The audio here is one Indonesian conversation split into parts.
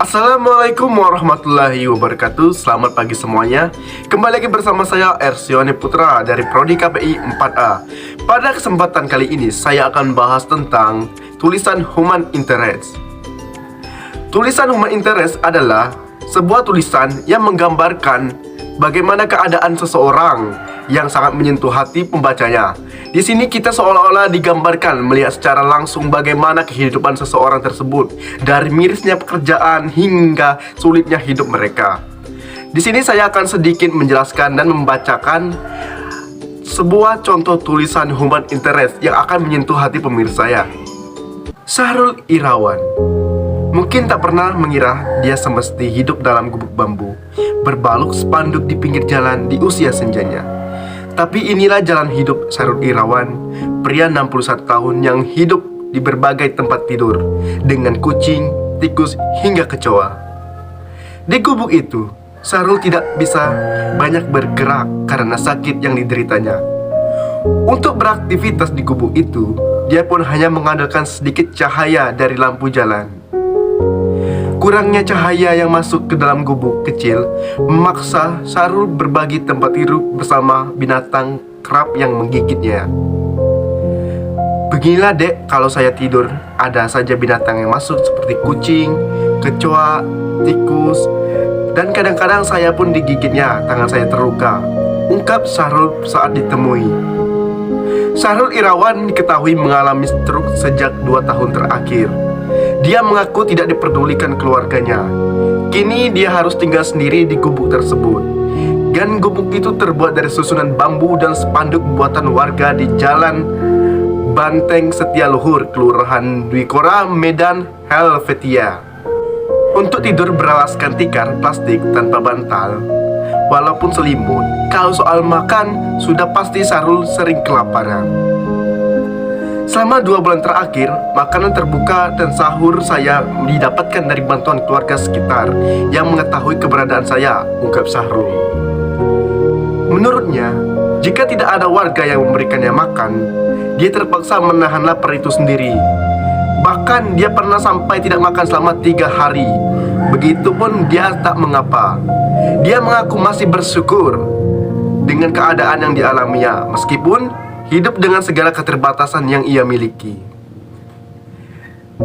Assalamualaikum warahmatullahi wabarakatuh. Selamat pagi semuanya. Kembali lagi bersama saya Ersione Putra dari Prodi KPI 4A. Pada kesempatan kali ini saya akan bahas tentang tulisan human interest. Tulisan human interest adalah sebuah tulisan yang menggambarkan bagaimana keadaan seseorang yang sangat menyentuh hati pembacanya. Di sini kita seolah-olah digambarkan melihat secara langsung bagaimana kehidupan seseorang tersebut, dari mirisnya pekerjaan hingga sulitnya hidup mereka. Di sini saya akan sedikit menjelaskan dan membacakan sebuah contoh tulisan human interest yang akan menyentuh hati pemirsa saya. Syahrul Irawan mungkin tak pernah mengira dia semesti hidup dalam gubuk bambu, berbalok spanduk di pinggir jalan di usia senjanya. Tapi inilah jalan hidup Syahrul Irawan, pria 61 tahun yang hidup di berbagai tempat tidur dengan kucing, tikus, hingga kecoa. Di gubuk itu, Syahrul tidak bisa banyak bergerak karena sakit yang dideritanya. Untuk beraktivitas di gubuk itu, dia pun hanya mengandalkan sedikit cahaya dari lampu jalan. Kurangnya cahaya yang masuk ke dalam gubuk kecil memaksa Syahrul berbagi tempat tidur bersama binatang kerap yang menggigitnya. Beginilah dek, kalau saya tidur ada saja binatang yang masuk seperti kucing, kecoa, tikus, dan kadang-kadang saya pun digigitnya, tangan saya terluka, ungkap Syahrul saat ditemui. Syahrul Irawan diketahui mengalami stroke sejak 2 tahun terakhir. Dia mengaku tidak diperdulikan keluarganya. Kini dia harus tinggal sendiri di gubuk tersebut. Dan gubuk itu terbuat dari susunan bambu dan spanduk buatan warga di Jalan Banteng Setialuhur, Kelurahan Dwi Kora, Medan, Helvetia. Untuk tidur beralaskan tikar plastik tanpa bantal, walaupun selimut. Kalau soal makan, sudah pasti Syahrul sering kelaparan. Selama 2 bulan terakhir, makanan terbuka dan sahur saya didapatkan dari bantuan keluarga sekitar yang mengetahui keberadaan saya, ungkap Syahrul. Menurutnya, jika tidak ada warga yang memberikannya makan, dia terpaksa menahan lapar itu sendiri. Bahkan dia pernah sampai tidak makan selama 3 hari. Begitupun dia tak mengapa. Dia mengaku masih bersyukur dengan keadaan yang dialaminya, meskipun hidup dengan segala keterbatasan yang ia miliki.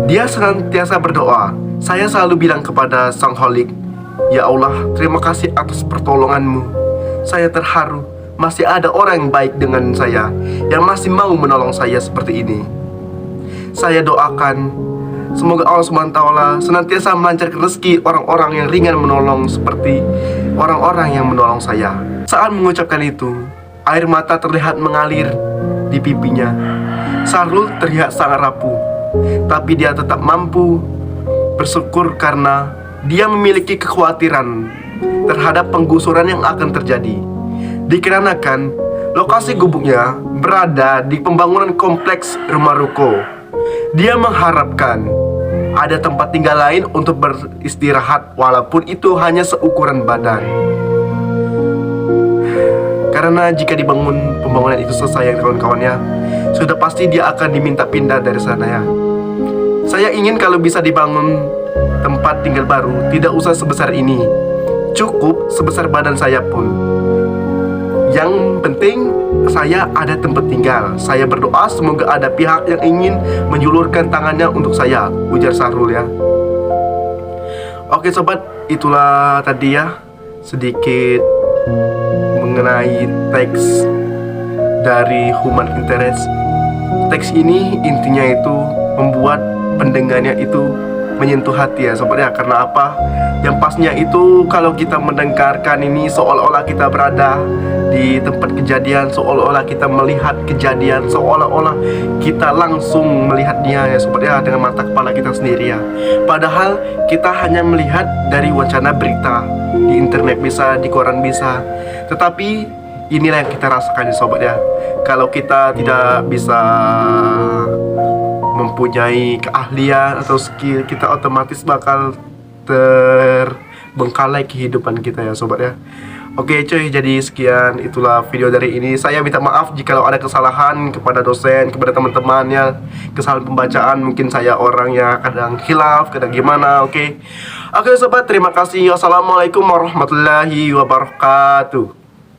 Dia senantiasa berdoa. Saya selalu bilang kepada Sang Holik, "Ya Allah, terima kasih atas pertolonganmu. Saya terharu, masih ada orang yang baik dengan saya, yang masih mau menolong saya seperti ini." Saya doakan semoga Allah SWT senantiasa melancarkan rezeki orang-orang yang ringan menolong seperti orang-orang yang menolong saya. Saat mengucapkan itu, air mata terlihat mengalir di pipinya. Syahrul terlihat sangat rapuh, tapi dia tetap mampu bersyukur karena dia memiliki kekhawatiran terhadap penggusuran yang akan terjadi. Dikarenakan lokasi gubuknya berada di pembangunan kompleks rumah ruko, dia mengharapkan ada tempat tinggal lain untuk beristirahat, walaupun itu hanya seukuran badan. Karena jika dibangun pembangunan itu selesai kawan-kawannya, sudah pasti dia akan diminta pindah dari sana ya. Saya ingin kalau bisa dibangun tempat tinggal baru, tidak usah sebesar ini, cukup sebesar badan saya pun. Yang penting saya ada tempat tinggal. Saya berdoa semoga ada pihak yang ingin menjulurkan tangannya untuk saya, ujar Syahrul ya. Oke sobat, itulah tadi ya sedikit mengenai teks dari human interest. Teks ini intinya itu membuat pendengarnya itu menyentuh hati ya sobat ya. Karena apa? Yang pastinya itu kalau kita mendengarkan ini seolah-olah kita berada di tempat kejadian, seolah-olah kita melihat kejadian, seolah-olah kita langsung melihatnya ya sobat ya, dengan mata kepala kita sendiri ya. Padahal kita hanya melihat dari wacana berita di internet bisa, di koran bisa. Tetapi inilah yang kita rasakan ya sobat ya. Kalau kita tidak bisa mempunyai keahlian atau skill, kita otomatis bakal terbengkalai kehidupan kita ya sobat ya. Oke cuy, jadi sekian itulah video dari ini. Saya minta maaf jika ada kesalahan kepada dosen, kepada teman-temannya, kesalahan pembacaan. Mungkin saya orangnya kadang khilaf, kadang gimana. Oke sobat, terima kasih. Wassalamualaikum warahmatullahi wabarakatuh.